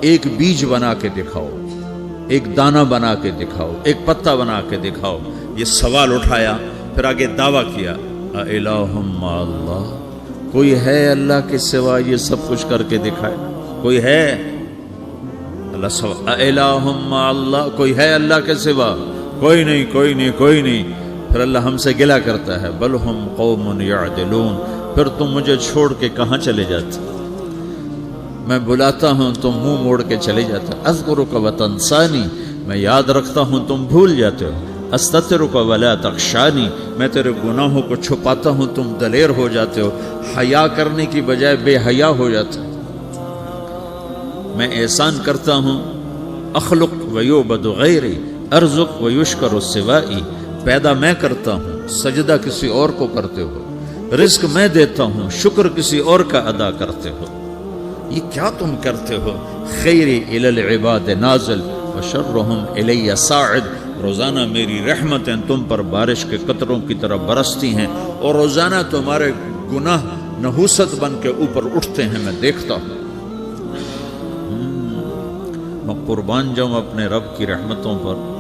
ایک بیج بنا کے دکھاؤ، ایک دانہ بنا کے دکھاؤ، ایک پتا بنا کے دکھاؤ۔ یہ سوال اٹھایا، پھر آگے دعویٰ کیا، اِلٰہٌ مع اللہ، کوئی ہے اللہ کے سوا یہ سب کچھ کر کے دکھائے؟ کوئی ہے؟ اللہ سوال، اِلٰہٌ مع اللہ، کوئی ہے اللہ کے سوا؟ کوئی نہیں، کوئی نہیں، کوئی نہیں۔ پھر اللہ ہم سے گلہ کرتا ہے، بل ہم قوم یعدلون، پھر تم مجھے چھوڑ کے کہاں چلے جاتے؟ میں بلاتا ہوں تم منہ موڑ کے چلے جاتے، اذکرک وتنسانی، میں یاد رکھتا ہوں تم بھول جاتے ہو، استترک ولا تخشانی، میں تیرے گناہوں کو چھپاتا ہوں تم دلیر ہو جاتے ہو، حیا کرنے کی بجائے بے حیا ہو جاتے ہو۔ میں احسان کرتا ہوں، اخلق ویعبد غیری، ارزق ویشکر سوائی، پیدا میں کرتا ہوں، سجدہ کسی اور کو کرتے ہو، رزق میں دیتا ہوں، شکر کسی اور کا ادا کرتے ہو، یہ کیا تم کرتے ہو؟ خیری الی العباد نازل وشرہم الی صاعد، روزانہ میری رحمتیں تم پر بارش کے قطروں کی طرح برستی ہیں، اور روزانہ تمہارے گناہ نحوست بن کے اوپر اٹھتے ہیں، میں دیکھتا ہوں۔ میں قربان جاؤں اپنے رب کی رحمتوں پر۔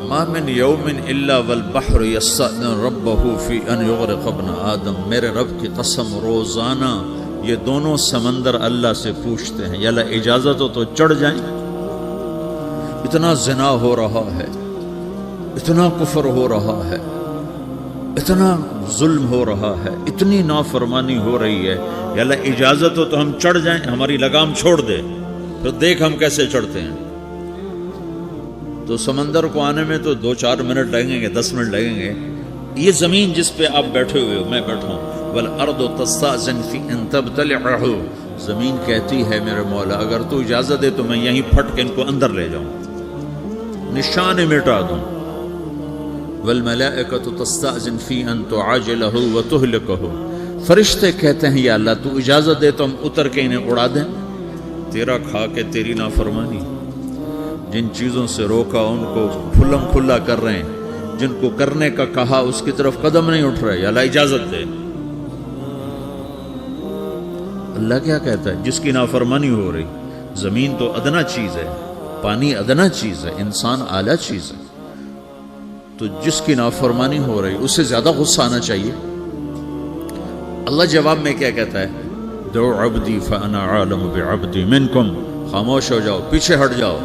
ما من یوم الا والبحر یستأذن ربہ فی ان یغرق ابن آدم، میرے رب کی قسم روزانہ یہ دونوں سمندر اللہ سے پوچھتے ہیں، یا اللہ اجازت ہو تو چڑھ جائیں۔ اتنا زنا ہو رہا ہے، اتنا کفر ہو رہا ہے، اتنا ظلم ہو رہا ہے، اتنی نافرمانی ہو رہی ہے، یا اللہ اجازت ہو تو ہم چڑھ جائیں، ہماری لگام چھوڑ دے، پھر دیکھ ہم کیسے چڑھتے ہیں۔ تو سمندر کو آنے میں تو 2-4 منٹ لگیں گے، 10 منٹ لگیں گے۔ یہ زمین جس پہ آپ بیٹھے ہوئے ہو، میں بیٹھا ہوں، والارض تستأذن فی ان تبتلعہ، زمین کہتی ہے میرے مولا اگر تو اجازت دے تو میں یہیں پھٹ کے ان کو اندر لے جاؤں، نشان مٹا دوں۔ والملائکۃ تستأذن فی ان تعاجلہ وتہلکہ، فرشتے کہتے ہیں یا اللہ تو اجازت دے تو ہم اتر کے انہیں اڑا دیں۔ تیرا کھا کے تیری نافرمانی، جن چیزوں سے روکا ان کو کھلم کھلا کر رہے ہیں، جن کو کرنے کا کہا اس کی طرف قدم نہیں اٹھ رہے، یا اللہ اجازت دے۔ اللہ کیا کہتا ہے؟ جس کی نافرمانی ہو رہی، زمین تو ادنا چیز ہے، پانی ادنا چیز ہے، انسان اعلیٰ چیز ہے، تو جس کی نافرمانی ہو رہی اس سے زیادہ غصہ آنا چاہیے۔ اللہ جواب میں کیا کہتا ہے؟ دعو عبدی فانا عالم بعبدی منکم، خاموش ہو جاؤ، پیچھے ہٹ جاؤ،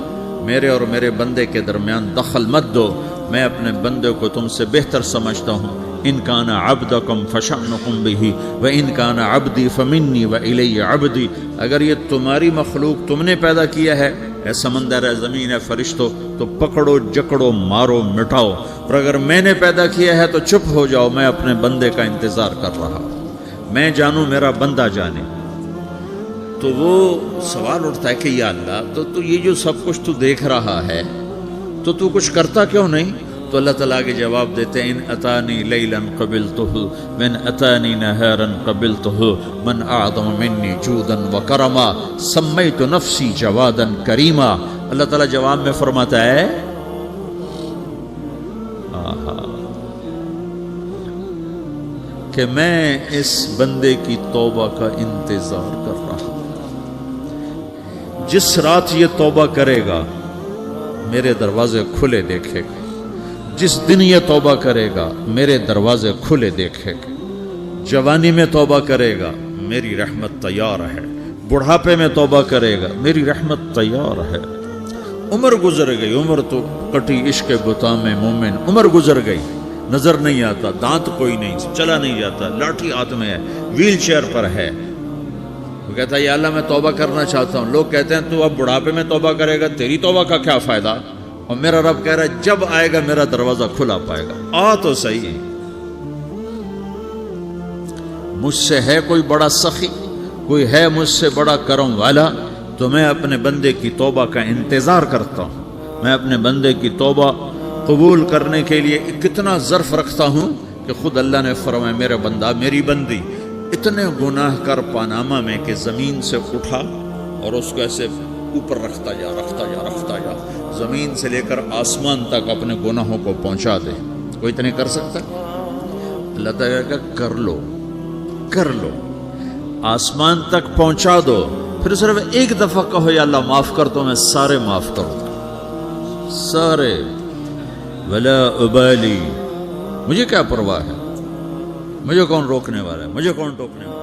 میرے اور میرے بندے کے درمیان دخل مت دو، میں اپنے بندے کو تم سے بہتر سمجھتا ہوں۔ ان کان عبدکم فشأنکم بہ وان کان عبدی فمنی والی عبدی، اگر یہ تمہاری مخلوق تم نے پیدا کیا ہے، اے سمندر ہے، زمین ہے، فرشتوں، تو پکڑو جکڑو مارو مٹاؤ، اور اگر میں نے پیدا کیا ہے تو چپ ہو جاؤ، میں اپنے بندے کا انتظار کر رہا ہوں، میں جانوں میرا بندہ جانے۔ تو وہ سوال اٹھتا ہے کہ یا اللہ تو یہ جو سب کچھ تو دیکھ رہا ہے تو کچھ کرتا کیوں نہیں؟ تو اللہ تعالیٰ کے جواب دیتے ہیں، ان اتانی لیلا قبلتہ من اتانی نہارا قبلتہ من اعظم منی جودا وکرما سمیت نفسی جوادا کریما۔ اللہ تعالیٰ جواب میں فرماتا ہے کہ میں اس بندے کی توبہ کا انتظار کر رہا ہوں، جس رات یہ توبہ کرے گا میرے دروازے کھلے دیکھے گا، جس دن یہ توبہ کرے گا میرے دروازے کھلے دیکھے گا، جوانی میں توبہ کرے گا میری رحمت تیار ہے، بڑھاپے میں توبہ کرے گا میری رحمت تیار ہے۔ عمر گزر گئی، عمر تو کٹی عشق بتاں میں مومن، عمر گزر گئی، نظر نہیں آتا، دانت کوئی نہیں، چلا نہیں جاتا، لاٹھی ہاتھ میں ہے، ویل چیئر پر ہے، وہ کہتا ہے یا اللہ میں توبہ کرنا چاہتا ہوں۔ لوگ کہتے ہیں تو اب بڑھاپے میں توبہ کرے گا، تیری توبہ کا کیا فائدہ؟ اور میرا رب کہہ رہا ہے جب آئے گا میرا دروازہ کھلا پائے گا، آ تو صحیح۔ مجھ سے ہے کوئی بڑا سخی، کوئی ہے مجھ سے بڑا کرم والا، تو میں اپنے بندے کی توبہ کا انتظار کرتا ہوں، میں اپنے بندے کی توبہ قبول کرنے کے لیے کتنا ظرف رکھتا ہوں کہ خود اللہ نے فرمایا میرا بندہ میری بندی اتنے گناہ کر پاناما میں کہ زمین سے اٹھا اور اس کو ایسے اوپر رکھتا جا، زمین سے لے کر آسمان تک اپنے گناہوں کو پہنچا دے، کوئی اتنے کر سکتا؟ اللہ تعالیٰ کا کر لو، آسمان تک پہنچا دو، پھر صرف ایک دفعہ کہو یا اللہ معاف کر تو میں سارے معاف کروں گا، سارے، ولا ابالی، مجھے کیا پرواہ ہے، مجھے کون روکنے والا ہے، مجھے کون ٹوکنے والا ہے۔